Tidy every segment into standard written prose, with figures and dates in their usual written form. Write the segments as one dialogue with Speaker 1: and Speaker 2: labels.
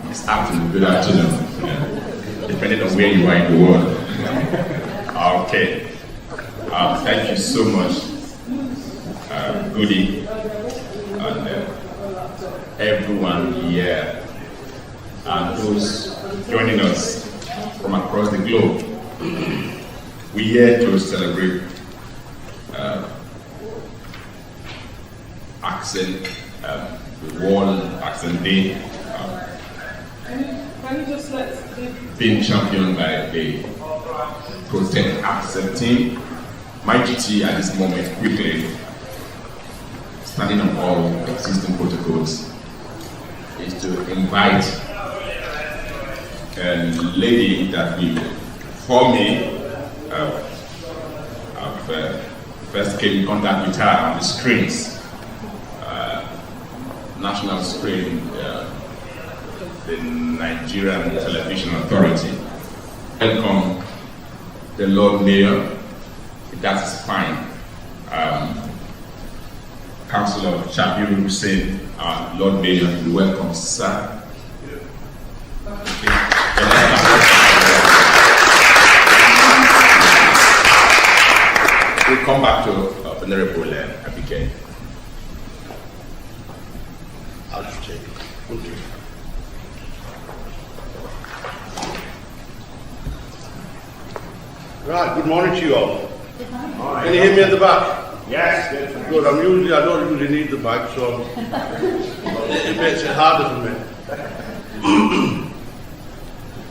Speaker 1: it's afternoon, good afternoon, depending on where you are in the world. Okay, thank you so much, Goody, and everyone here, and those joining us from across the globe. We're here to celebrate accent, the World Accent Day, being championed by the Protect Accent team. My duty at this moment, quickly, standing on all existing protocols, is to invite a lady that will, for me, I've first came in contact with her on the screens, national screen, the Nigerian Television Authority. Welcome the Lord Mayor, that is fine. Councillor Shabiru Hussein, Lord Mayor, you welcome, sir. We'll come back to Honorable Abigail.
Speaker 2: I'll just take it. Thank you. Right, good morning to you all. Can you hear me at the back?
Speaker 1: Yes.
Speaker 2: Good. I don't usually need the mic, so it makes it harder for me.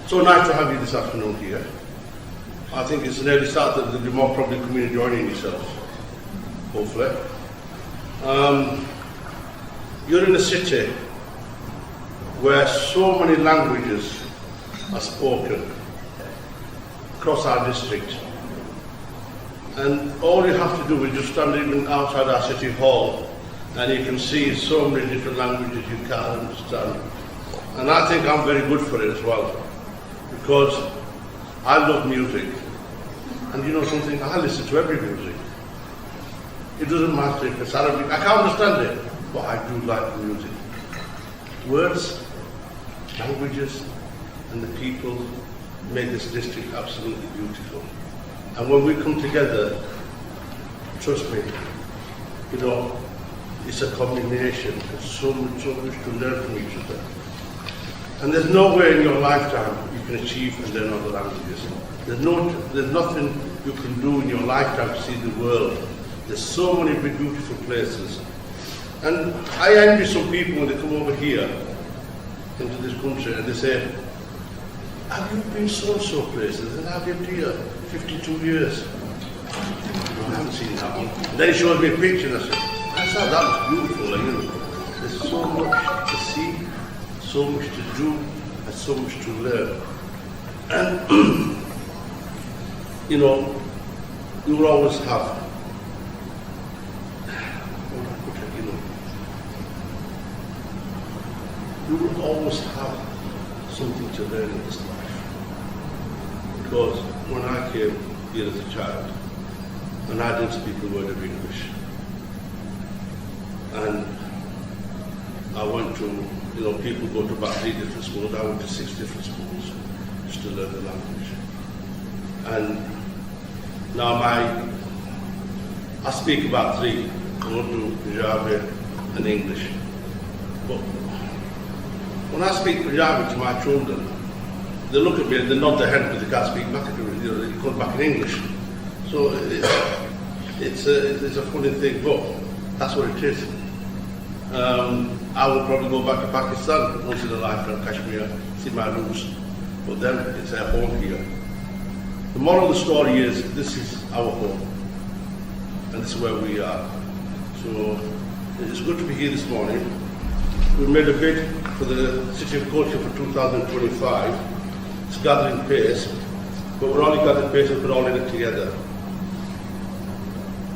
Speaker 2: So nice to have you this afternoon here. I think it's an early start that there'll be more probably coming and joining yourselves, hopefully. You're in a city where so many languages are spoken across our district. And all you have to do is just stand even outside our city hall and you can see so many different languages you can't understand. And I think I'm very good for it as well, because I love music. And you know something, I listen to every music. It doesn't matter if it's Arabic, I can't understand it, but I do like the music. Words, languages, and the people make this district absolutely beautiful. And when we come together, trust me, you know, it's a combination. There's so much to learn from each other. And there's no way in your lifetime you can achieve and learn other languages. There's nothing you can do in your lifetime to see the world. There's so many beautiful places. And I envy some people when they come over here into this country and they say, have you been so places? And I've been here 52 years. I haven't seen that one. And then he showed me a picture and I said, I thought that was beautiful. Like, you know, there's so much to see, so much to do, and so much to learn. And, you know, you will always have, you will always have something to learn in this life. Because when I came here as a child, and I didn't speak a word of English, and I went to, you know, people go to about 3 different schools, I went to 6 different schools just to learn the language. And now I speak about 3, Urdu, Punjabi, and English. But when I speak Punjabi to my children, they look at me and they nod their head because they can't speak back to me, you know, they come back in English. So it's a funny thing, but that's what it is. I will probably go back to Pakistan once in a lifetime, Kashmir, see my roots, but then it's our home here. The moral of the story is, this is our home, and this is where we are. So it's good to be here this morning. We made a bid for the City of Culture for 2025. It's gathering pace, but we're only gathering pace if we're all in it together.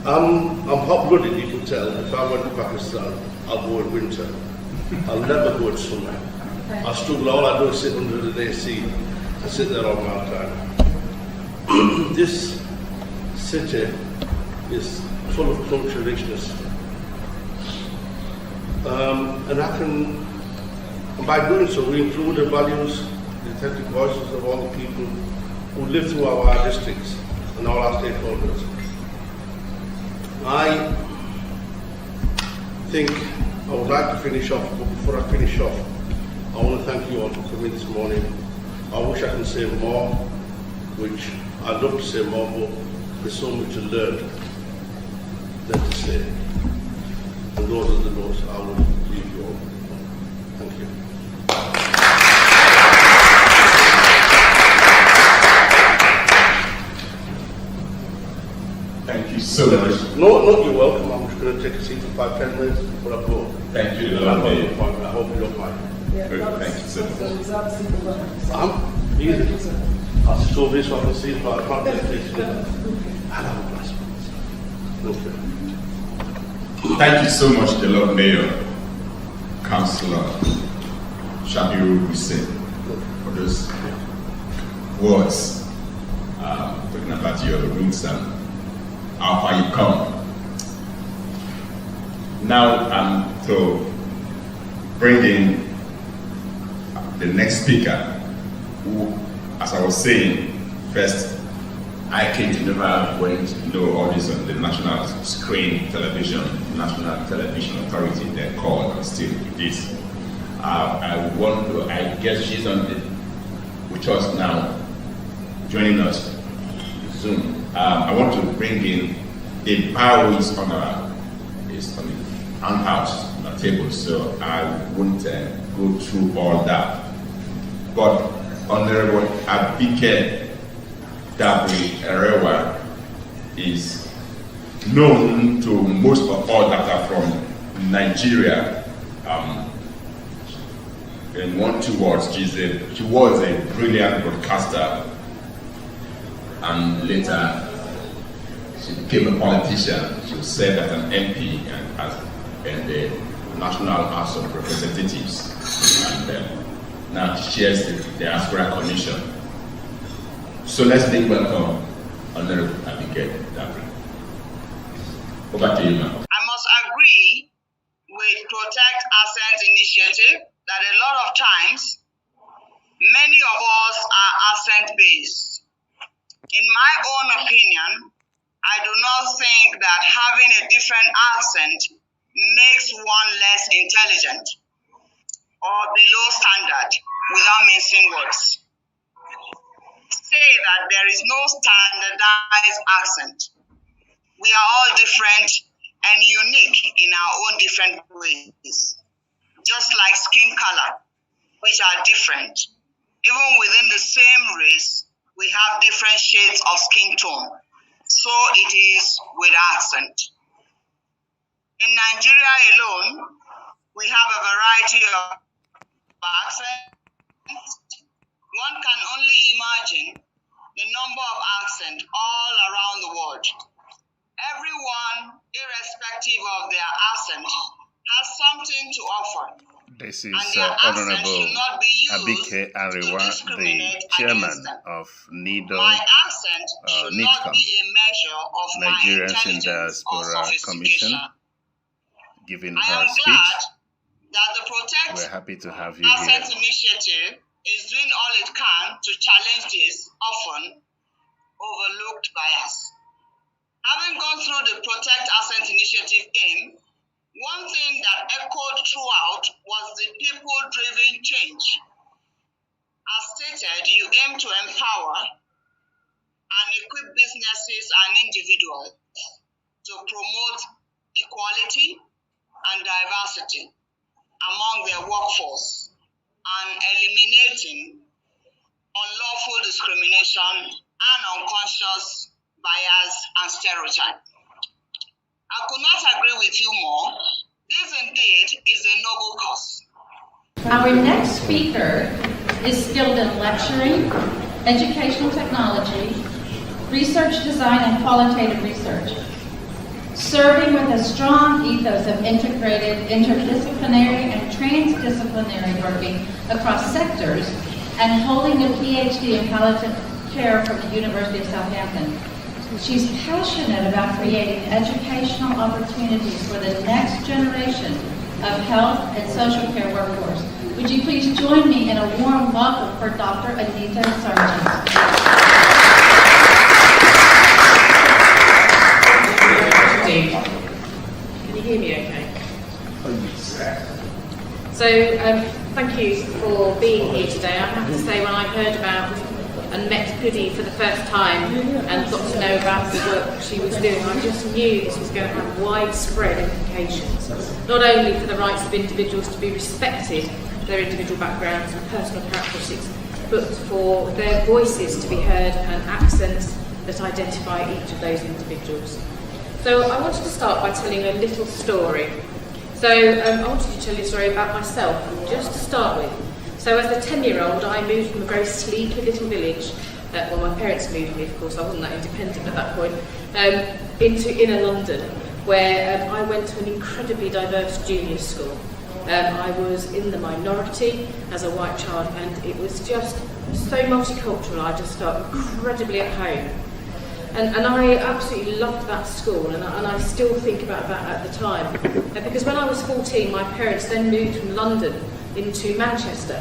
Speaker 2: I'm hot-blooded, you can tell. If I went to Pakistan, I'll go in winter. I'll never go in summer. I'll struggle. All I do is sit under the AC and sit there all my time. This city is full of cultural richness. And I can And by doing so, we include the values, the authentic voices of all the people who live through our districts and all our stakeholders. I think I would like to finish off, but before I finish off, I want to thank you all for coming this morning. I wish I can say more, which I'd love to say more, but there's so much to learn than to say. And those are the notes I will leave you all. Thank you.
Speaker 1: Thank you so much.
Speaker 2: No, you're welcome. I'm just going to take a seat for 5-10 minutes before I go.
Speaker 1: Thank you,
Speaker 2: I
Speaker 1: Lord Mayor.
Speaker 2: hope you don't mind.
Speaker 1: Thank you so much.
Speaker 2: Easy. I'll show this so I can see it, but I can't get this. I'll have a glass. Okay.
Speaker 1: Thank you so much, the Lord Mayor, Councillor Shabiru Hussein, for those words talking about your roots and how far you come. Now to bring in the next speaker, who, as I was saying, first, I came to never went to know all this on the National Screen Television, National Television Authority, they're called, and still it is. I guess she's with us now, joining us Zoom. I want to bring in a bio is on the handouts on the table, so I won't go through all that. But Honorable Abike Dabri Erewa is known to most of all that are from Nigeria. In 1-2 words, she was a brilliant broadcaster, and later she became a politician. She served as an MP in the National House of Representatives, and now she chairs the Diaspora Commission. So let's make welcome Honorable Abike Dabri. Over to you, ma'am.
Speaker 3: I must agree with Protect Accent Initiative that a lot of times, many of us are accent-based. In my own opinion, I do not think that having a different accent makes one less intelligent or below standard without mincing words. Say that there is no standardized accent. We are all different and unique in our own different ways. Just like skin color, which are different. Even within the same race, we have different shades of skin tone. So it is with accent. In Nigeria alone, we have a variety of accents. One can only imagine the number of accents all around the world. Everyone, irrespective of their accent, has something to offer.
Speaker 4: This is Honorable Abike Arewa, the chairman of NIDO,
Speaker 3: My accent should not be a measure of
Speaker 4: Nigerians
Speaker 3: my
Speaker 4: in
Speaker 3: intelligence or
Speaker 4: Diaspora Commission,
Speaker 3: sophistication.
Speaker 4: giving
Speaker 3: I
Speaker 4: her
Speaker 3: am
Speaker 4: speech.
Speaker 3: glad that the Protect
Speaker 4: We're happy to have you here.
Speaker 3: Accent Initiative is doing all it can to challenge this often overlooked bias. Having gone through the Protect Accent Initiative aim, one thing that echoed throughout was the people-driven change. As stated, you aim to empower and equip businesses and individuals to promote equality and diversity among their workforce and eliminating unlawful discrimination and unconscious bias and stereotype. I could not agree with you more. This indeed is a noble cause.
Speaker 5: Our next speaker is skilled in lecturing, educational technology, research design, and qualitative research. Serving with a strong ethos of integrated, interdisciplinary, and transdisciplinary working across sectors, and holding a PhD in palliative care from the University of Southampton. She's passionate about creating educational opportunities for the next generation of health and social care workforce. would you please join me in a warm welcome for Dr. Anita Sargent.
Speaker 6: Can you hear me okay? So, thank you for being here today. I have to say, when I heard about and met Goody for the first time and got to know about the work she was doing, I just knew this was going to have widespread implications, not only for the rights of individuals to be respected, their individual backgrounds and personal characteristics, but for their voices to be heard and accents that identify each of those individuals. So I wanted to start by telling a little story. So I wanted to tell you a story about myself, just to start with. So as a 10-year-old, I moved from a very sleepy little village, well, my parents moved me, of course, I wasn't that independent at that point, into inner London, where I went to an incredibly diverse junior school. I was in the minority as a white child, and it was just so multicultural. I just felt incredibly at home. And I absolutely loved that school, and I still think about that at the time. Because when I was 14, my parents then moved from London into Manchester.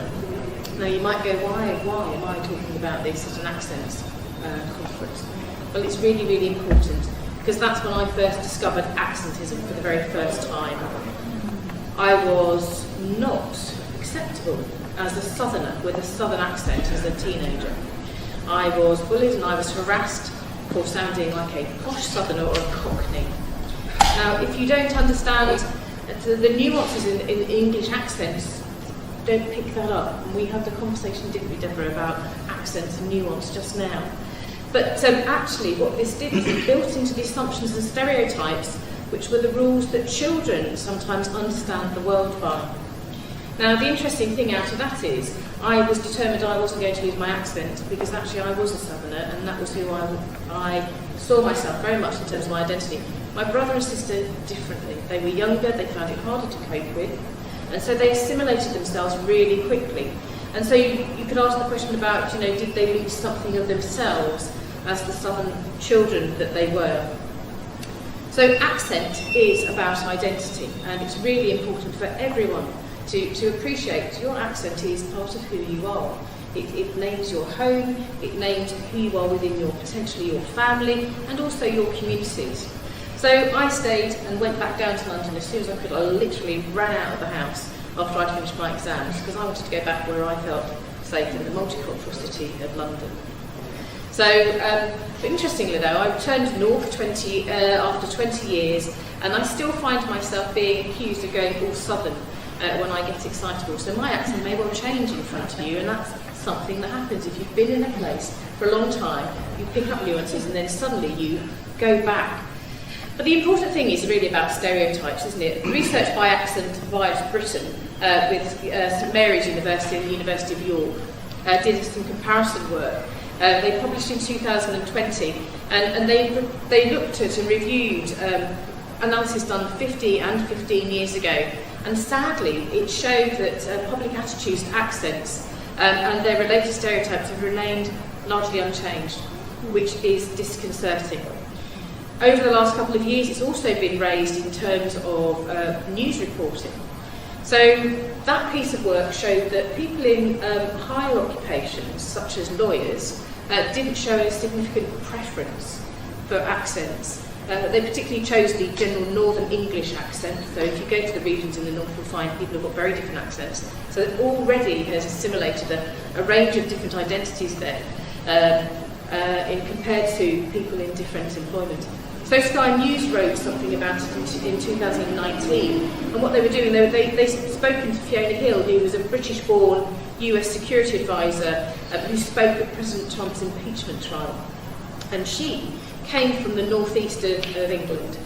Speaker 6: Now you might go, why am I talking about this at an accents conference? Well, it's really, really important, because that's when I first discovered accentism for the very first time. I was not acceptable as a southerner with a southern accent as a teenager. I was bullied and I was harassed for sounding like a posh southerner or a cockney. Now, if you don't understand the nuances in English accents, don't pick that up. And we had the conversation, didn't we, Deborah, about accents and nuance just now. But actually what this did is it built into the assumptions and stereotypes, which were the rules that children sometimes understand the world by. Now, the interesting thing out of that is, I was determined I wasn't going to lose my accent, because actually I was a southerner, and that was who I saw myself very much in terms of my identity. My brother and sister differently. They were younger, they found it harder to cope with, and so they assimilated themselves really quickly. And so you could ask the question about, did they lose something of themselves as the southern children that they were? So accent is about identity, and it's really important for everyone to appreciate your accent is part of who you are. It names your home, it names who you are within potentially your family, and also your communities. So I stayed and went back down to London as soon as I could. I literally ran out of the house after I'd finished my exams, because I wanted to go back where I felt safe, in the multicultural city of London. So, but interestingly though, I returned north after 20 years, and I still find myself being accused of going all southern when I get excitable. So my accent may well change in front of you, and that's something that happens if you've been in a place for a long time. You pick up nuances and then suddenly you go back. But the important thing is really about stereotypes, isn't it? Research by Accent Divides Britain with St Mary's University and the University of York did some comparison work. They published in 2020, and they looked at and reviewed analysis done 50 and 15 years ago. And sadly, it showed that public attitudes to accents and their related stereotypes have remained largely unchanged, which is disconcerting. Over the last couple of years, it's also been raised in terms of news reporting. So that piece of work showed that people in higher occupations, such as lawyers, didn't show a significant preference for accents. They particularly chose the general Northern English accent. So if you go to the regions in the north, you'll find people have got very different accents. So it already has assimilated a range of different identities there, compared to people in different employment. So Sky News wrote something about it in 2019, and what they were doing, they spoken to Fiona Hill, who was a British-born US security advisor who spoke at President Trump's impeachment trial. And she came from the northeast of England,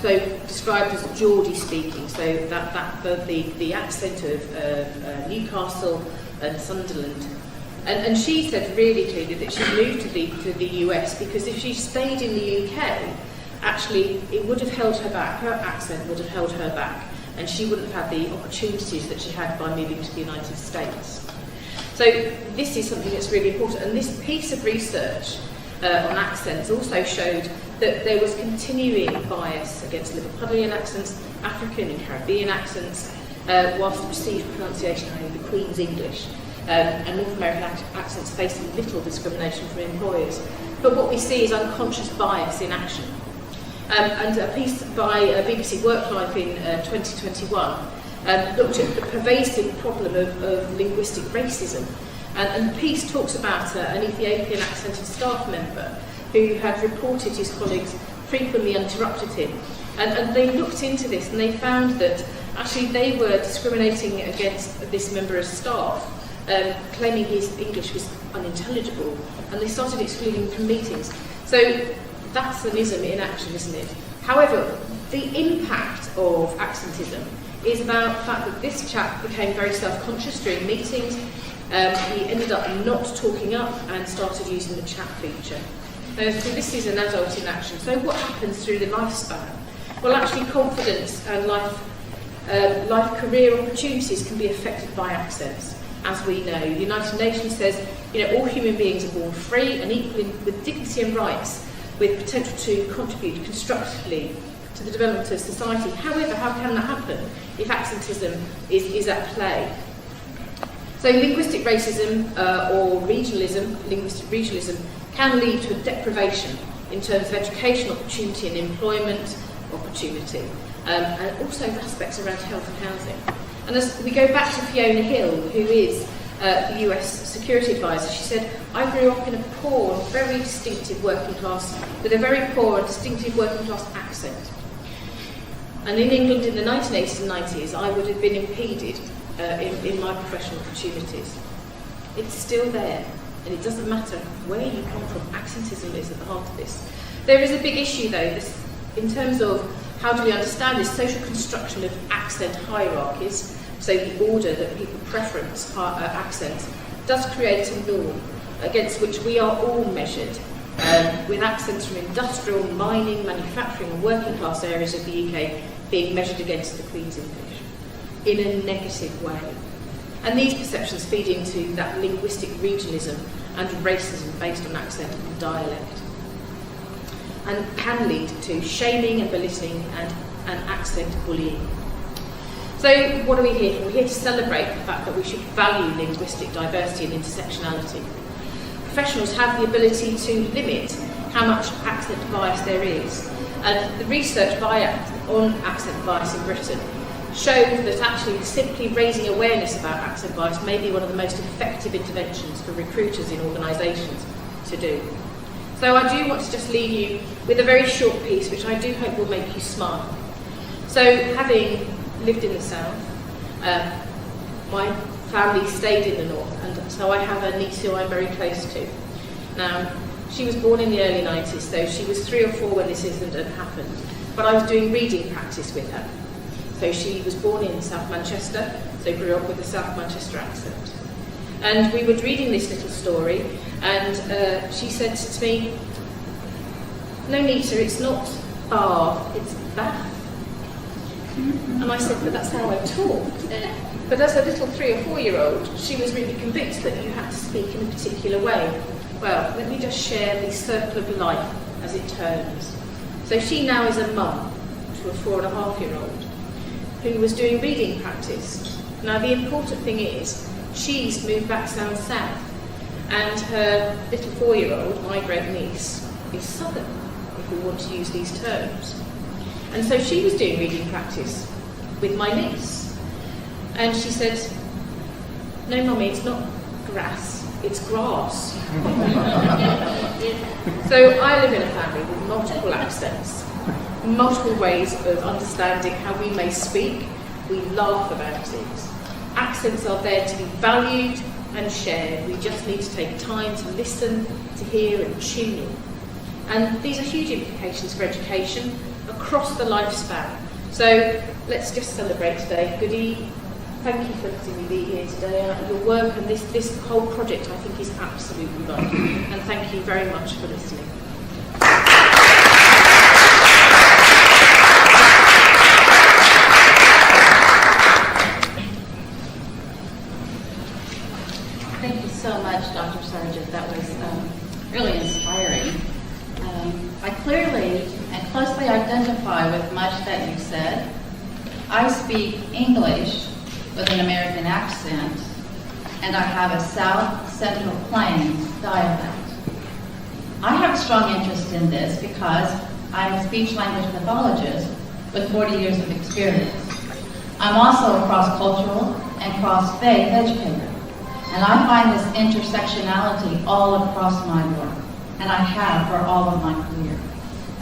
Speaker 6: so described as Geordie speaking, so the accent of Newcastle and Sunderland. And she said really clearly that she moved to the US because if she stayed in the UK, actually it would have held her back, her accent would have held her back, and she wouldn't have had the opportunities that she had by moving to the United States. So this is something that's really important, and this piece of research on accents also showed that there was continuing bias against Liverpudlian accents, African and Caribbean accents, whilst the received pronunciation, i.e. the Queen's English, and North American accents facing little discrimination from employers. But what we see is unconscious bias in action. And a piece by BBC Worklife in 2021 looked at the pervasive problem of linguistic racism. And the piece talks about an Ethiopian accented staff member who had reported his colleagues frequently interrupted him. And they looked into this and they found that actually they were discriminating against this member of staff, claiming his English was unintelligible, and they started excluding him from meetings. So that's an ism in action, isn't it? However, the impact of accentism is about the fact that this chap became very self-conscious during meetings. He ended up not talking up and started using the chat feature. So this is an adult in action. So what happens through the lifespan? Well, actually confidence and life career opportunities can be affected by accents, as we know. The United Nations says, all human beings are born free and equal with dignity and rights, with potential to contribute constructively to the development of society. However, how can that happen if accentism is at play? So linguistic racism or regionalism, linguistic regionalism, can lead to a deprivation in terms of education opportunity and employment opportunity, and also aspects around health and housing. And as we go back to Fiona Hill, who is the US security advisor, she said, I grew up in a poor, very distinctive working class, with a very poor and distinctive working class accent. And in England in the 1980s and 90s, I would have been impeded in my professional opportunities. It's still there, and it doesn't matter where you come from, accentism is at the heart of this. There is a big issue though, in terms of how do we understand this social construction of accent hierarchies, so the order that people preference accents, does create a norm against which we are all measured, with accents from industrial, mining, manufacturing and working class areas of the UK being measured against the Queen's English in a negative way. And these perceptions feed into that linguistic regionalism and racism based on accent and dialect, and can lead to shaming and belittling and accent bullying. So what are we here for? We're here to celebrate the fact that we should value linguistic diversity and intersectionality. Professionals have the ability to limit how much accent bias there is. And the research on accent bias in Britain shows that actually simply raising awareness about accent bias may be one of the most effective interventions for recruiters in organisations to do. So I do want to just leave you with a very short piece which I do hope will make you smile. So having lived in the South, my family stayed in the North, and so I have a niece who I'm very close to. Now, she was born in the early 90s, so she was 3 or 4 when this incident happened, but I was doing reading practice with her. So she was born in South Manchester, so grew up with a South Manchester accent. And we were reading this little story, and she said to me, "No, Nita, it's not bar, it's bath." And I said, "But that's how I talk." But as a little 3 or 4-year-old, she was really convinced that you had to speak in a particular way. Well, let me just share the circle of life as it turns. So she now is a mum to a 4.5-year-old who was doing reading practice. Now the important thing is, she's moved back down south, and her little 4-year-old, my great niece, is southern, if we want to use these terms. And so she was doing reading practice with my niece. And she said, "No, Mummy, it's not grass, it's grass." So I live in a family with multiple accents, multiple ways of understanding how we may speak. We laugh about it. Accents are there to be valued and shared. We just need to take time to listen, to hear and tune in. And these are huge implications for education across the lifespan. So let's just celebrate today. Goody, thank you for letting me be here today. Your work and this whole project I think is absolutely vital. And thank you very much for listening.
Speaker 5: Thank you so much, Dr. Sargent. That was really inspiring. I clearly and closely identify with much that you said. I speak English with an American accent, and I have a South Central Plains dialect. I have a strong interest in this because I'm a speech-language pathologist with 40 years of experience. I'm also a cross-cultural and cross-faith educator, and I find this intersectionality all across my work, and I have for all of my career.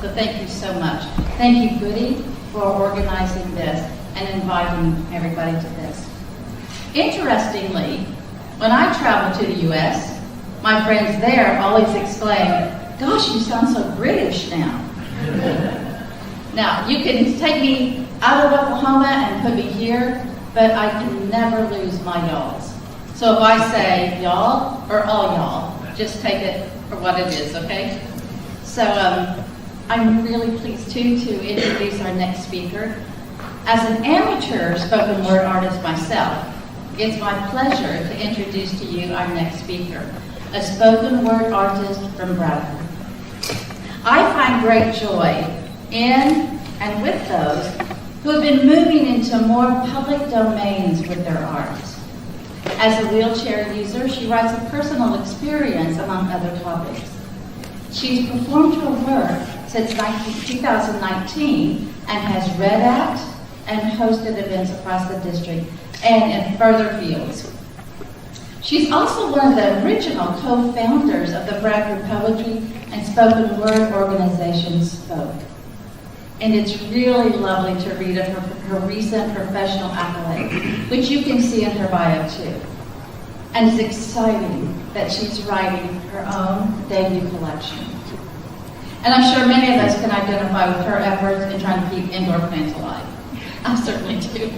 Speaker 5: So thank you so much. Thank you, Goody, for organizing this and inviting everybody to this. Interestingly, when I travel to the U.S., my friends there always exclaim, "Gosh, you sound so British now." Now, you can take me out of Oklahoma and put me here, but I can never lose my y'alls. So if I say y'all or all y'all, just take it for what it is, okay? So I'm really pleased too to introduce our next speaker. As an amateur spoken word artist myself, it's my pleasure to introduce to you our next speaker, a spoken word artist from Bradford. I find great joy in and with those who have been moving into more public domains with their art. As a wheelchair user, she writes a personal experience among other topics. She's performed her work since 2019 and has read at and hosted events across the district and in further fields. She's also one of the original co-founders of the Bradford Poetry and Spoken Word organization, Spoke. And it's really lovely to read of her recent professional accolades, which you can see in her bio too. And it's exciting that she's writing her own debut collection. And I'm sure many of us can identify with her efforts in trying to keep indoor plants alive. I certainly do.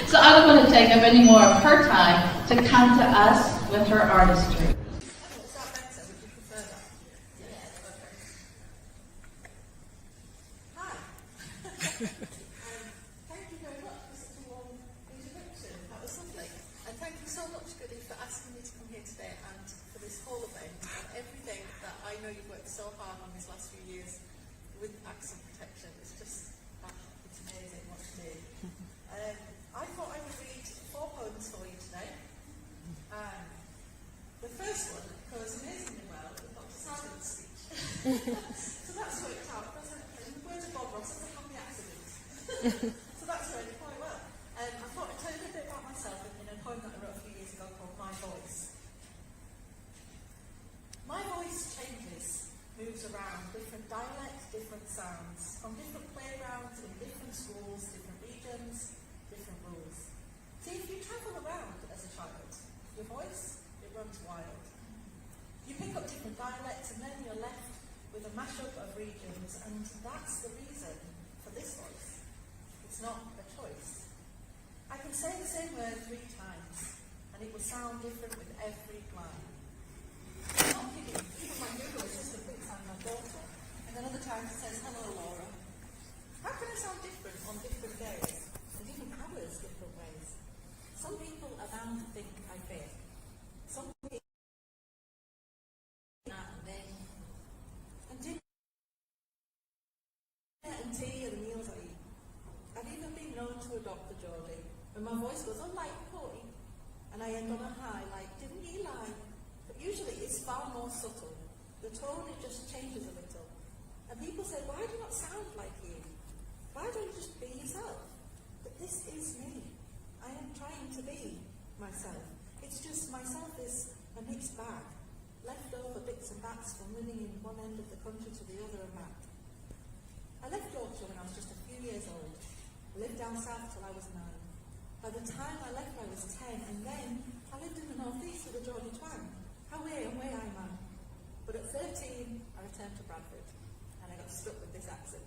Speaker 5: So I don't want to take up any more of her time to come to us with her artistry.
Speaker 7: Thank you very much for such a warm introduction. That was lovely. And thank you so much, Goody, for asking me to come here today and for this whole event and everything that I know you've worked so hard on these last few years with accent protection. It's just, it's amazing what you did. I thought I would read 4 poems for you today. The first one goes amazingly well with Dr. Sargent's speech. So that's worked out. In the words of Bob Ross, that's a happy accident. So that's going quite well. I thought I'd tell you a bit about myself in a poem that I wrote a few years ago called My Voice. My voice changes, moves around, different dialects, different sounds, from different playgrounds in different schools, different regions, different rules. See, if you travel around as a child, your voice, it runs wild. You pick up different dialects and then you're left with a mashup of regions, and that's the reason for this voice. It's not a choice. I can say the same word 3 times, and it will sound different with every line. I'm not kidding. Even my Google assistant thinks I'm my daughter, and then other times it says, "Hello, Laura." How can I sound different on different days, and even hours different ways? Some people are bound to think I fake. Some people and then, and dinner and tea are the meals I eat. I've even been known to adopt the Geordie, when my voice goes on like Coy, and I end on a high like, "Didn't he lie?" But usually it's far more subtle. The tone, it just changes a little. And people say, "Why do you not sound like you? Why don't you just be yourself?" But this is me. I am trying to be myself. It's just myself is a mixed bag. Leftover bits and bats from living in one end of the country to the other and back. I left Yorkshire when I was just a few years old. I lived down south till I was 9. By the time I left I was 10, and then I lived in the northeast with a Geordie twang. How way I man. But at 13 I returned to Bradford and I got stuck with this accent.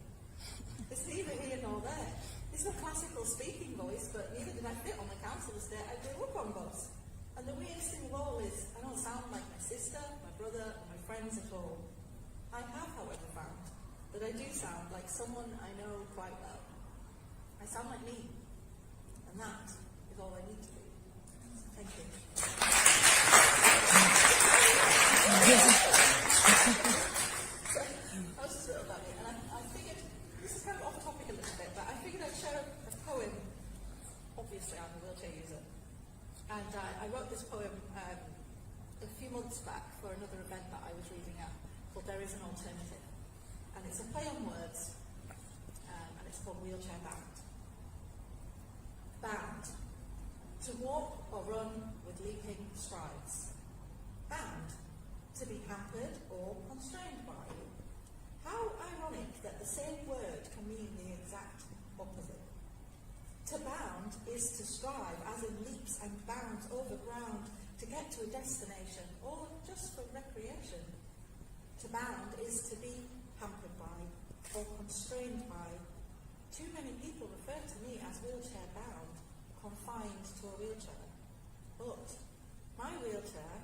Speaker 7: It's neither here nor there. It's a classical speaking voice, but neither did I fit on the council estate I grew up on, boss. And the weirdest thing of all is I don't sound like my sister, my brother, or my friends at all. I have, however, found that I do sound like someone I know quite well. I sound like me, and that is all I need to be. Thank you. So, I was just wrote about it, and I figured, this is kind of off topic a little bit, but I figured I'd share a poem. Obviously I'm a wheelchair user, few months back for another event that I was reading at called There Is an Alternative. And it's a play on words, and it's called Wheelchair Bound. Bound. To walk or run with leaping strides. Bound. To be hampered or constrained by. How ironic that the same word can mean the exact opposite. To bound is to strive, as in leaps and bounds over ground to get to a destination or just for recreation. To bound is to be hampered by or constrained by. Too many people refer to me as wheelchair bound, confined to a wheelchair. But my wheelchair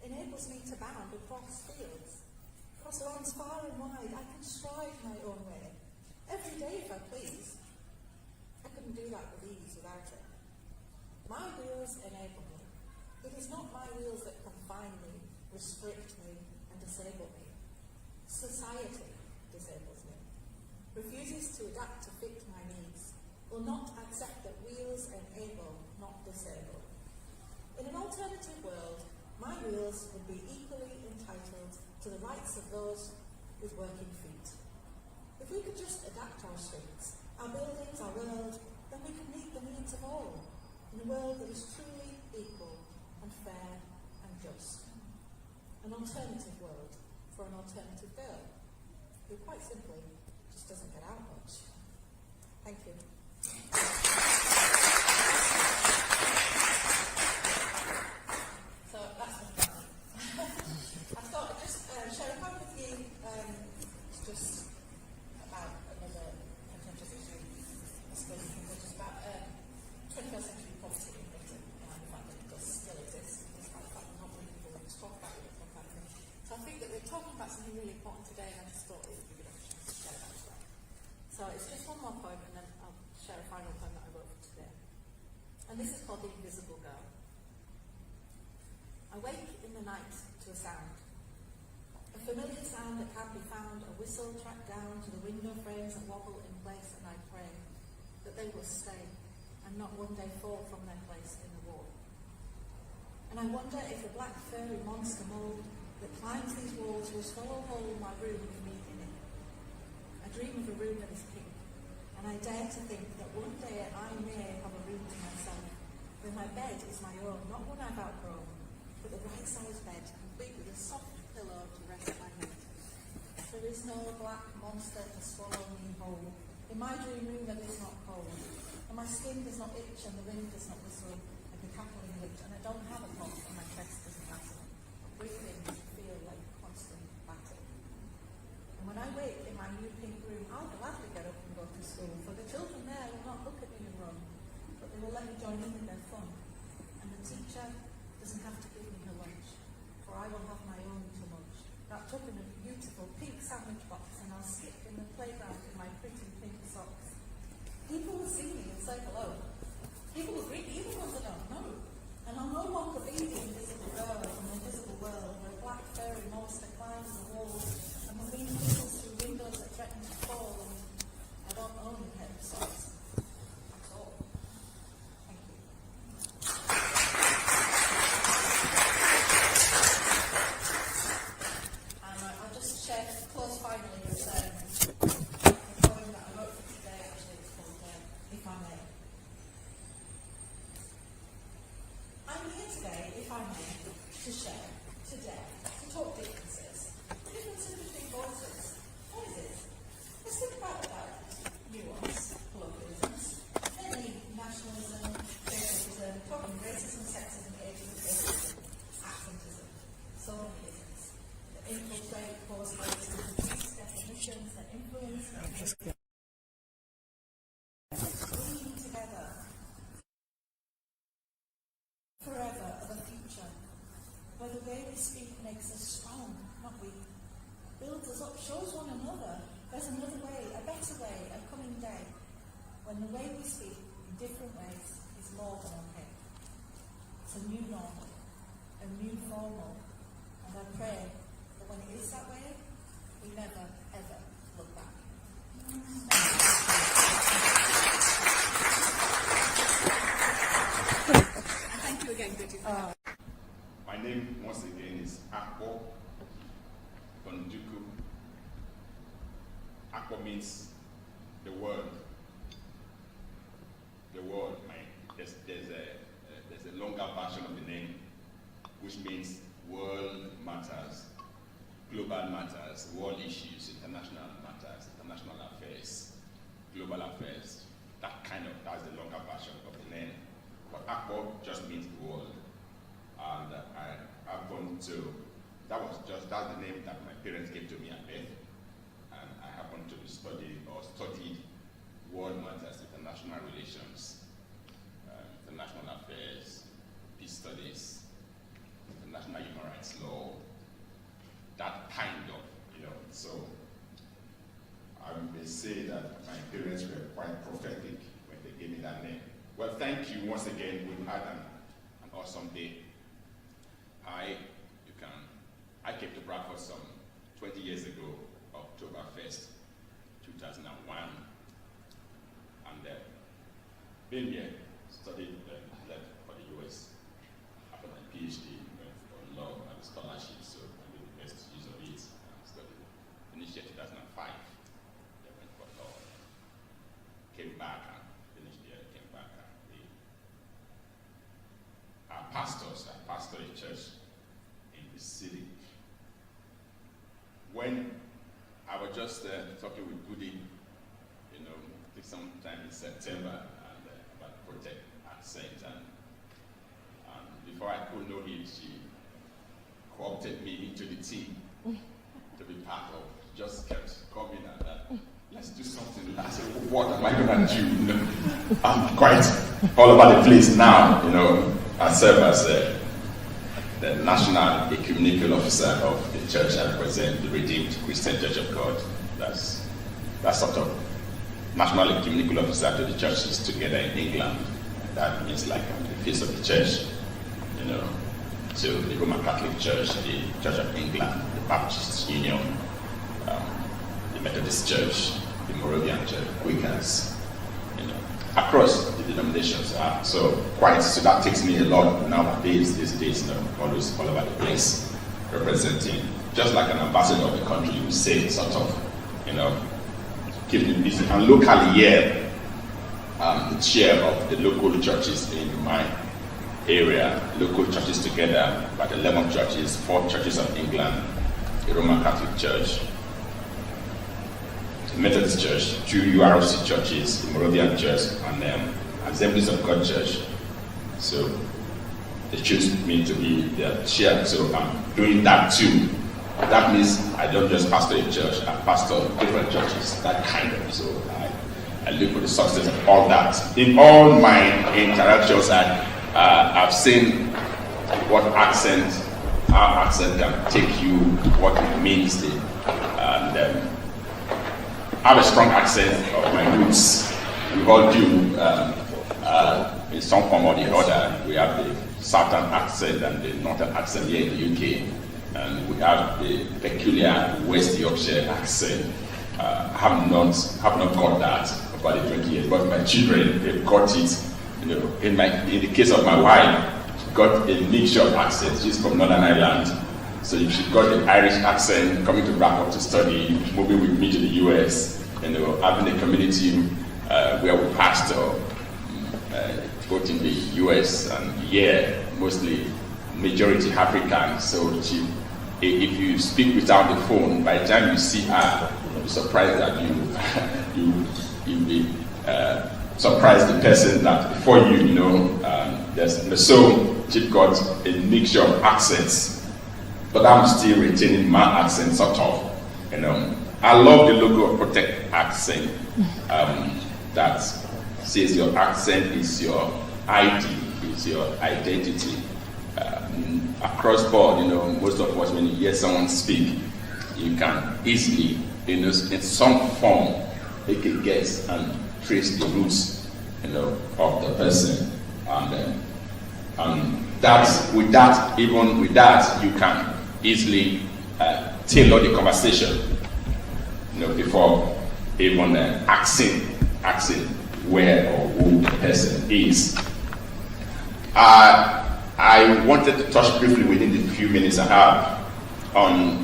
Speaker 7: enables me to bound across fields, across lands far and wide. I can stride my own way, every day if I please. I couldn't do that with ease without it. My wheels enable me. It is not my wheels that confine me, restrict me, and disable me. Society disables me, refuses to adapt to fit my needs, will not accept that wheels enable, not disable. In an alternative world, my wheels would be equally entitled to the rights of those with working feet. If we could just adapt our streets, our buildings, our world, then we could meet the needs of all in a world that is truly equal and fair and just. An alternative world for an alternative girl who, quite simply, just doesn't get out much. Thank you. So that's my plan. I thought I'd just share a point with you. It's just about another contentious issue, I suppose, which is about 21st century poverty in Britain and the fact that it does still exist, despite the fact that not many people want to talk about it. So I think that we're talking about something really important today, and I just thought it would be a good opportunity to share that as well. So it's just one more poem, and then I'll share a final poem that I wrote for today. And this is called The Invisible Girl. I wake in the night to a sound. A familiar sound that can't be found, a whistle tracked down to the window frames that wobble in place, and I pray that they will stay and not one day fall from their place in the wall. And I wonder if the black furry monster mold that climbs these walls will swallow whole my room with me in it. I dream of a room that is pink, and I dare to think that one day I may have a room to myself, where my bed is my own, not one I've outgrown, but the right-sized bed, complete with a soft pillow to rest my head. There is no black monster to swallow me whole. In my dream room there is not cold, and my skin does not itch, and the wind does not whistle like a cackling witch, and I don't have a cough, and my chest doesn't rattle. Breathing feel like constant battle. And when I wake in my new pink room, I'll gladly get up and go to school, for the children there will not look at me and run, but they will let me join in with their fun. And the teacher doesn't have to give me her lunch, for I will have my own to lunch, wrapped up in a beautiful pink sandwich box, and I'll skip in the playground in my pretty pink socks. People will see me and say hello. People will greet me, even ones I don't know. And I'll no longer be the invisible girl in the invisible world where a black furry monster climbs the walls and the wind whistles through windows that threaten to fall, and I don't own a pair of socks. That's all. Thank you. And I'll just close finally with a poem that I wrote for today. Actually, it's called If I May. I'm here today, if I may, to share, today, to talk differences. Differences between voices. What is it? Let's think about that. Nuance, colloquialisms, any nationalism, patriotism, talking racism, sexism, ageism, accentism. So many isms that infiltrate, cause racism, use definitions that influence, bringing together forever of a future, where the way we speak makes us strong, not weak, builds us up, shows one another there's another way, a better way, a coming day, when the way we speak in different ways is more than okay. It's a new normal, a new formal, and I pray that when it is that way, we never, ever look back. Thank you again, Bridget.
Speaker 1: My name name, once again, is Akpo Bonduku. Akpo means the world. The world. There's a longer version of the name, which means world matters, global matters, world issues, international matters, international affairs, global affairs. That's the longer version of the name. But Akpo just means the world. And that's the name that my parents gave to me at birth. And I happened to studied world matters, international relations, international affairs, peace studies, international human rights law, that kind of, so I may say that my parents were quite prophetic when they gave me that name. Well, thank you once again. We've had an awesome day. I came to Bradford some 20 years ago, October 1st, 2001, and been here, studied, left for the US after my PhD, went for law and scholarship, so I made the best use of it and studied. Finished here 2005, then went for law, came back and finished here, came back and I pastor a church in the city. When I was just talking with Goody, I think sometime in September, and about Protect Accent, and before I could know it, she co-opted me into the team to be part of. Just kept coming and let's do something. I said, what am I gonna do? I'm quite all over the place now. I serve as the National Ecumenical Officer of the church. I represent the Redeemed Christian Church of God. That's sort of National Ecumenical Officer to the churches together in England. That means like the face of the church, to the Roman Catholic Church, the Church of England, the Baptist Union, the Methodist Church, the Moravian Church, Quakers, across the denominations. So that takes me a lot nowadays, these days, always all over the place, representing, just like an ambassador of the country, you say, sort of, keep me busy. And locally here, the chair of the local churches in my area, local churches together, about 11 churches, 4 churches of England, the Roman Catholic Church, the Methodist Church, 2 URC churches, the Moravian Church, and Assemblies of God Church. So they choose me to be their chair, so I'm doing that too. That means I don't just pastor a church, I pastor different churches, that kind of. So I live for the success of all that. In all my interactions, I've seen what how accent can take you, what it means. And I have a strong accent of my roots. We all do, in some form or the other. We have the southern accent and the northern accent here in the UK. And we have the peculiar West Yorkshire accent. I have not got that over the 20 years, but my children, they've got it. In the case of my wife, she got a mixture of accents. She's from Northern Ireland, so she got the Irish accent, coming to Bradford to study, moving with me to the US, having a community where we pastor, both in the US and here, mostly majority African. So if you speak without the phone, by the time you see her, you'll be surprised that you'll be surprised the person that before so she's got a mixture of accents, but I'm still retaining my accent sort of. I love the logo of Protect Accent. That says your accent is your ID, is your identity. Across board, most of us, when you hear someone speak, you can easily, in some form, make a guess and trace the roots, of the person. And even with that, you can easily tailor the conversation, before even asking where or who the person is. I I wanted to touch briefly within the few minutes I have on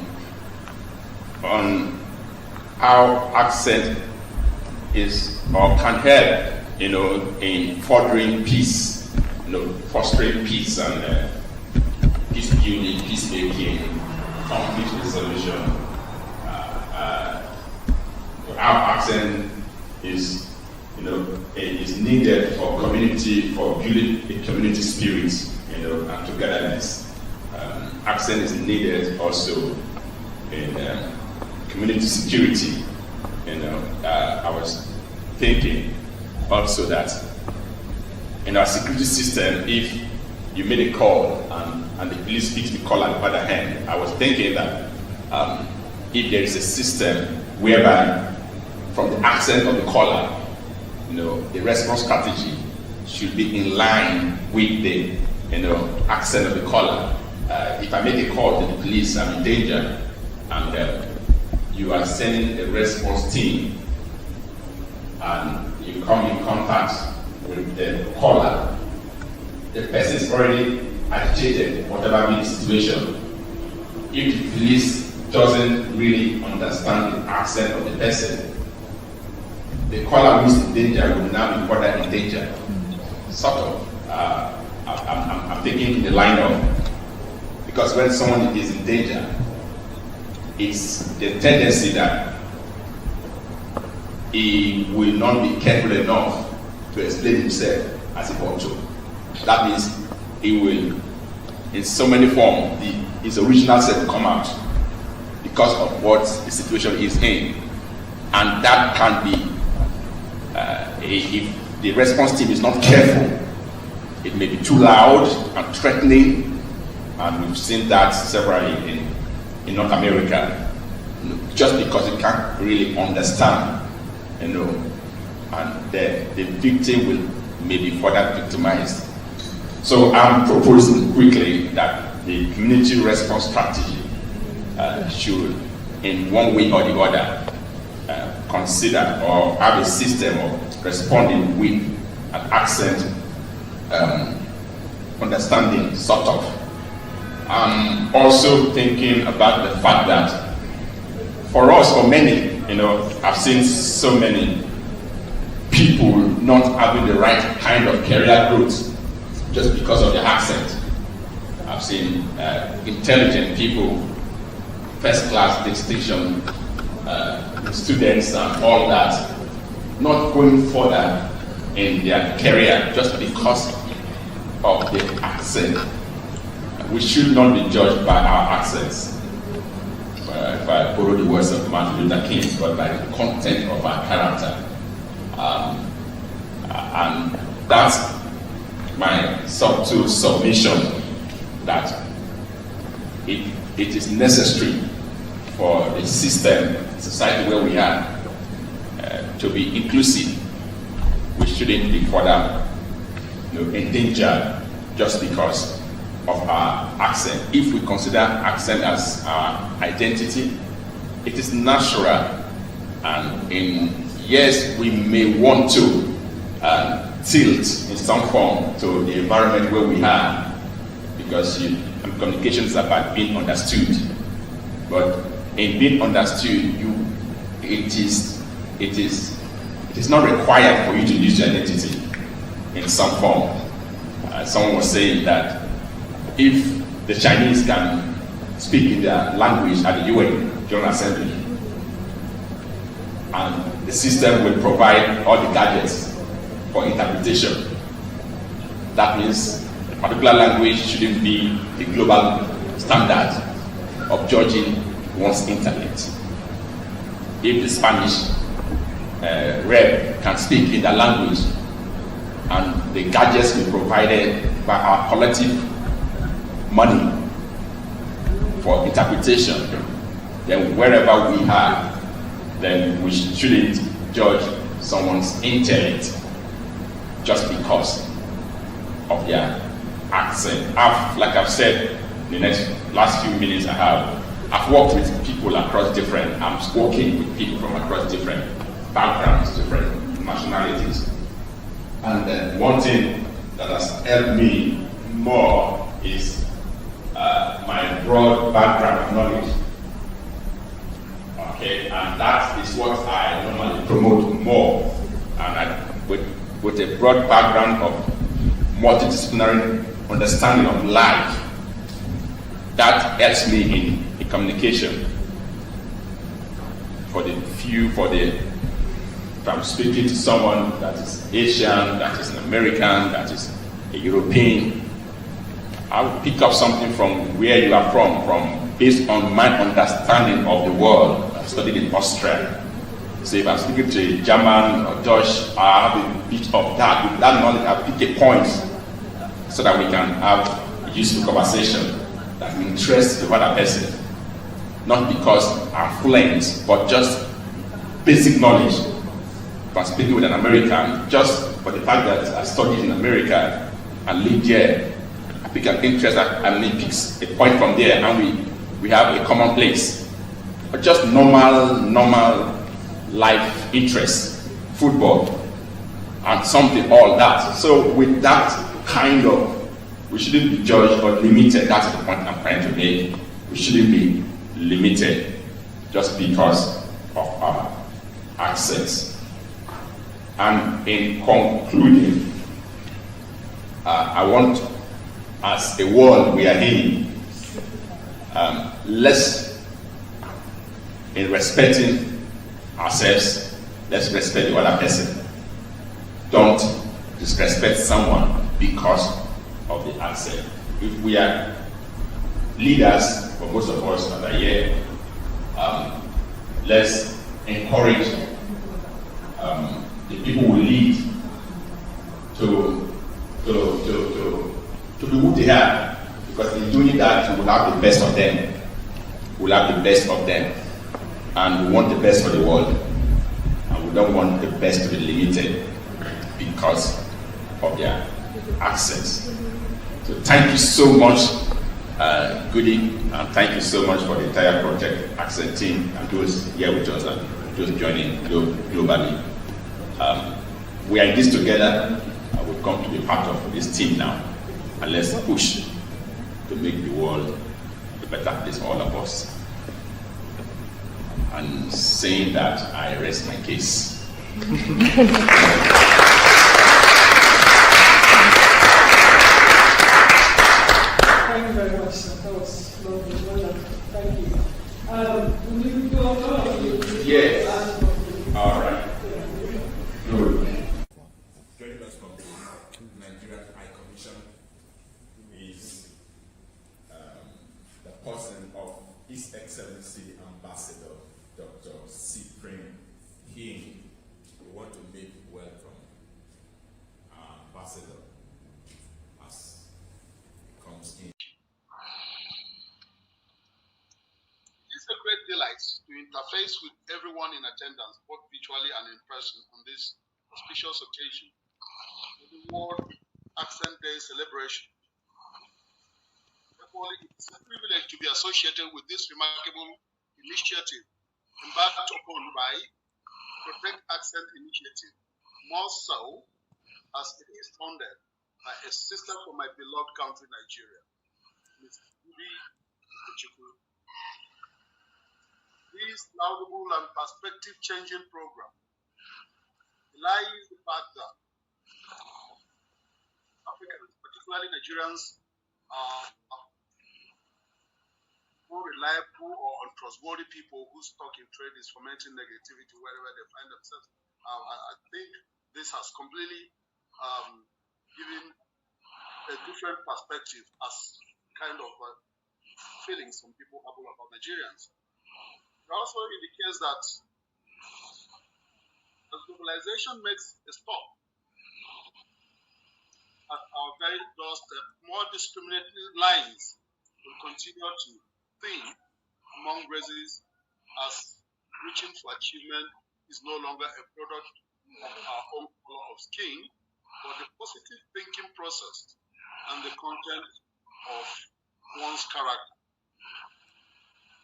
Speaker 1: how accent is or can help, in furthering peace, fostering peace and peace building, peacemaking, conflict resolution. Our accent is, is needed for community, for building a community spirit, and togetherness. Accent is needed also in community security. I was thinking also that in our security system, if you made a call and the police picked the call at the other hand, I was thinking that if there is a system whereby from the accent of the caller, the response strategy should be in line with the accent of the caller. If I make a call to the police, I'm in danger, and you are sending a response team, and you come in contact with the caller, the person is already agitated, whatever be the situation. If the police doesn't really understand the accent of the person, the caller who is in danger will now be further in danger. Sort of. I'm thinking in the line of, because when someone is in danger, it's the tendency that he will not be careful enough to explain himself as he ought to. That means he will, in so many forms, his original self will come out because of what the situation is in. And that can be, if the response team is not careful, it may be too loud and threatening, and we've seen that severally in North America, just because it can't really understand, and the victim will maybe further victimized. So I'm proposing quickly that the community response strategy should, in one way or the other, consider or have a system of responding with an accent understanding, sort of. I'm also thinking about the fact that for us, for many, I've seen so many people not having the right kind of career growth just because of their accent. I've seen intelligent people, first class distinction students and all that, not going further in their career just because of the accent. We should not be judged by our accents. If I borrow the words of Martin Luther King, but by the content of our character. And that's my subtle submission that it is necessary for the system, society where we are, to be inclusive. We shouldn't be further endangered just because of our accent. If we consider accent as our identity, it is natural, and in yes, we may want to tilt in some form to the environment where we are, because communication is about being understood. But in being understood, it is not required for you to lose your identity in some form. Someone was saying that if the Chinese can speak in their language at the UN General Assembly, and the system will provide all the gadgets for interpretation, that means a particular language shouldn't be the global standard of judging one's intellect. If the Spanish rep can speak in their language, and the gadgets will be provided by our collective money for interpretation, then wherever we are, then we shouldn't judge someone's intellect just because of their accent. Like I've said, in the last few minutes I've worked with people across different, I'm working with people from across different backgrounds, different nationalities. And then one thing that has helped me more is my broad background of knowledge. Okay, and that is what I normally promote more. And with a broad background of multidisciplinary understanding of life, that helps me in communication. If I'm speaking to someone that is Asian, that is an American, that is a European, I will pick up something from where you are from based on my understanding of the world. I've studied in Austria. So if I'm speaking to a German or Dutch, I have a bit of that. With that knowledge, I pick a point so that we can have a useful conversation that will interest the other person. Not because I'm fluent, but just basic knowledge. If I'm speaking with an American, just for the fact that I studied in America and lived there, I pick an interest and he picks a point from there, and we have a common place. But just normal life interests, football, and something, all that. So with that kind of, we shouldn't be judged or limited. That's the point I'm trying to make. We shouldn't be limited just because of our accents. And in concluding, I want, as a world we are in, let's, in respecting ourselves, let's respect the other person. Don't disrespect someone because of the accent. If we are leaders, for most of us that are here, let's encourage the people who lead to be who they are, because in doing that, we will have the best of them. We'll have the best of them, and we want the best for the world, and we don't want the best to be limited because of their accents. So thank you so much, Goody, and thank you so much for the entire project accent team and those here with us and those joining globally. We are in this together, and we've come to be part of this team now, and let's push to make the world a better place for all of us. And saying that, I rest my case.
Speaker 8: Thank you very much, sir. That was lovely. Well done. Thank you. Will you go on?
Speaker 1: Yes. All right. Good. Joining us from the Nigerian High Commission is the person of His Excellency Ambassador Dr. Cyprian King. We want to make welcome our ambassador as he comes in.
Speaker 2: It's a great delight to interface with everyone in attendance, both virtually and in person, on this auspicious occasion, the World Accent Day celebration. Therefore, it's a privilege to be associated with this remarkable initiative embarked upon by Protect Accent Initiative, more so as it is funded by a sister from my beloved country, Nigeria, Ms. Ubi Uchukwu. This laudable and perspective-changing program belies the fact that Africans, particularly Nigerians, are more reliable or untrustworthy people whose stock in trade is fomenting negativity wherever they find themselves. I think this has completely given a different perspective as kind of feeling some people have about Nigerians. It also indicates that as globalization makes a stop at our very doorstep, more discriminatory lines will continue to thin among races as reaching for achievement is no longer a product of our own color of skin, but the positive thinking process and the content of one's character.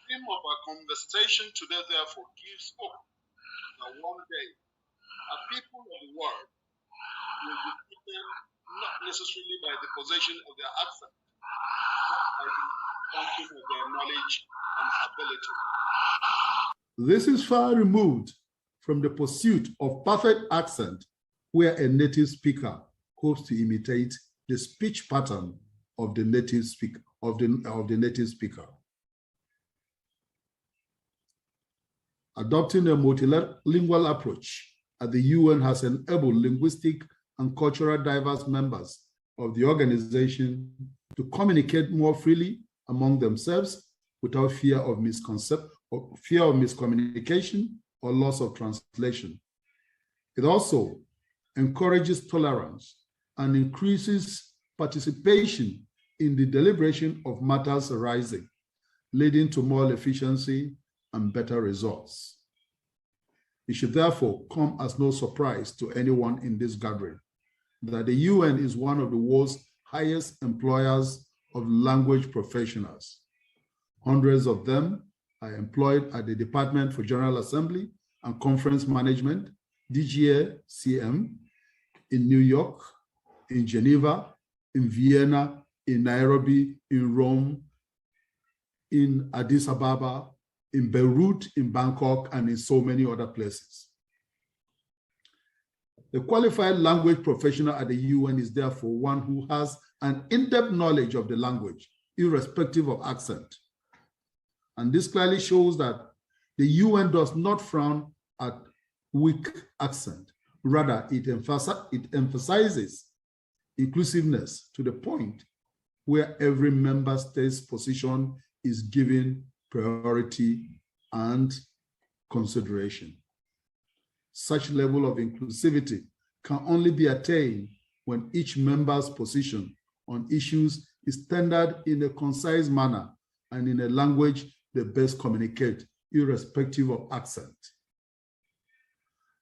Speaker 2: The theme of our conversation today, therefore, gives hope that one day our people of the world will be treated not necessarily by the possession of their accent,
Speaker 9: Thank you for their knowledge and ability.
Speaker 10: This is far removed from the pursuit of perfect accent, where a native speaker hopes to imitate the speech pattern of the native speaker. Adopting a multilingual approach at the UN has enabled linguistic and cultural diverse members of the organization to communicate more freely among themselves without fear of miscommunication or loss of translation. It also encourages tolerance and increases participation in the deliberation of matters arising, leading to more efficiency and better results. It should therefore come as no surprise to anyone in this gathering that the UN is one of the world's highest employers of language professionals. Hundreds of them are employed at the Department for General Assembly and Conference Management, DGA-CM, in New York, in Geneva, in Vienna, in Nairobi, in Rome, in Addis Ababa, in Beirut, in Bangkok, and in so many other places. The qualified language professional at the UN is therefore one who has an in-depth knowledge of the language, irrespective of accent. And this clearly shows that the UN does not frown at weak accent. Rather, it emphasizes inclusiveness to the point where every member state's position is given priority and consideration. Such level of inclusivity can only be attained when each member's position on issues is tendered in a concise manner and in a language they best communicate, irrespective of accent.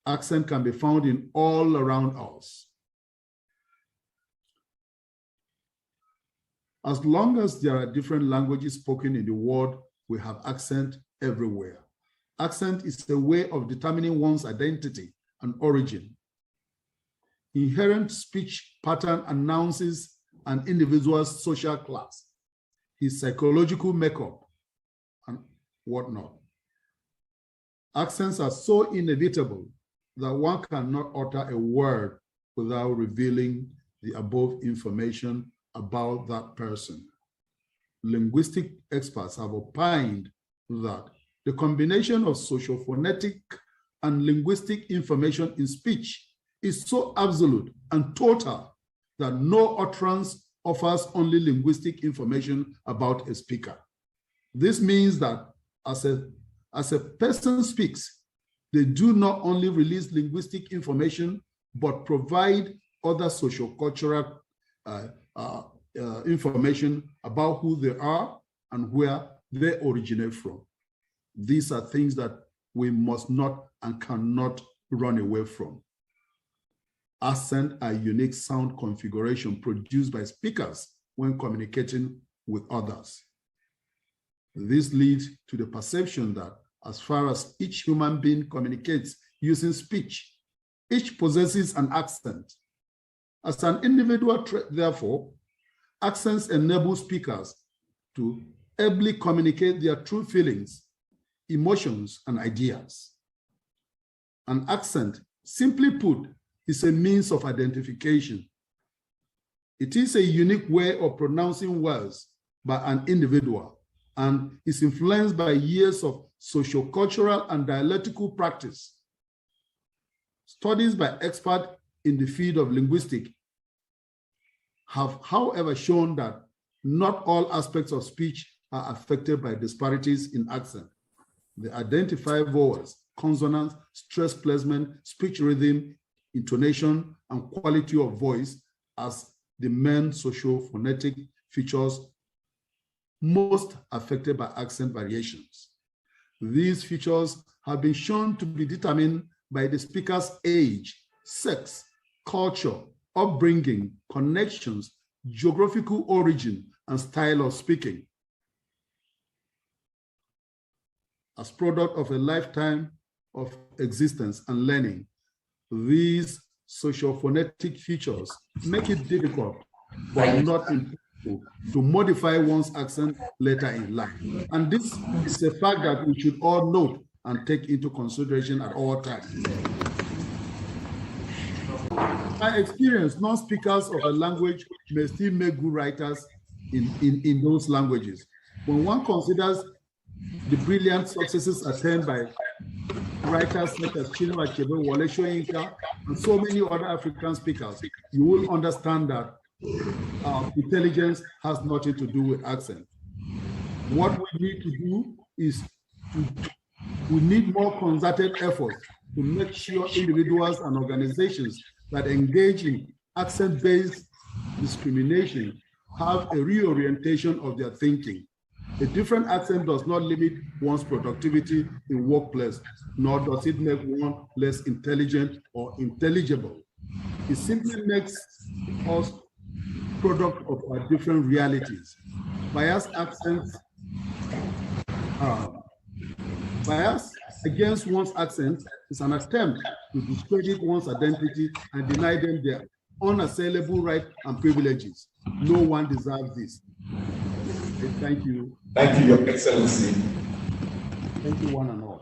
Speaker 10: Accent can be found in all around us. As long as there are different languages spoken in the world, we have accent everywhere. Accent is a way of determining one's identity and origin. Inherent speech pattern announces an individual's social class, his psychological makeup, and whatnot. Accents are so inevitable that one cannot utter a word without revealing the above information about that person. Linguistic experts have opined that the combination of sociophonetic and linguistic information in speech is so absolute and total that no utterance offers only linguistic information about a speaker. This means that as a person speaks, they do not only release linguistic information, but provide other sociocultural information about who they are and where they originate from. These are things that we must not and cannot run away from. Accent are unique sound configuration produced by speakers when communicating with others. This leads to the perception that as far as each human being communicates using speech, each possesses an accent. As an individual trait, therefore, accents enable speakers to ably communicate their true feelings, emotions, and ideas. An accent, simply put, is a means of identification. It is a unique way of pronouncing words by an individual and is influenced by years of sociocultural and dialectical practice. Studies by experts in the field of linguistics have, however, shown that not all aspects of speech are affected by disparities in accent. They identify vowels, consonants, stress placement, speech rhythm, intonation, and quality of voice as the main socio-phonetic features most affected by accent variations. These features have been shown to be determined by the speaker's age, sex, culture, upbringing, connections, geographical origin, and style of speaking. As product of a lifetime of existence and learning, these sociophonetic features make it difficult, but not to modify one's accent later in life. And this is a fact that we should all note and take into consideration at all times. My experience, non-speakers of a language may still make good writers in those languages. When one considers the brilliant successes attained by writers such as Chinua Achebe, Wole Soyinka, and so many other African speakers, you will understand that intelligence has nothing to do with accent. What we need to do is we need more concerted efforts to make sure individuals and organizations that engage in accent-based discrimination have a reorientation of their thinking. A different accent does not limit one's productivity in workplace, nor does it make one less intelligent or intelligible. It simply makes us product of our different realities. Bias against one's accent is an attempt to discredit one's identity and deny them their unassailable rights and privileges. No one deserves this. Thank you.
Speaker 1: Thank you, Your Excellency.
Speaker 10: Thank you, one and all.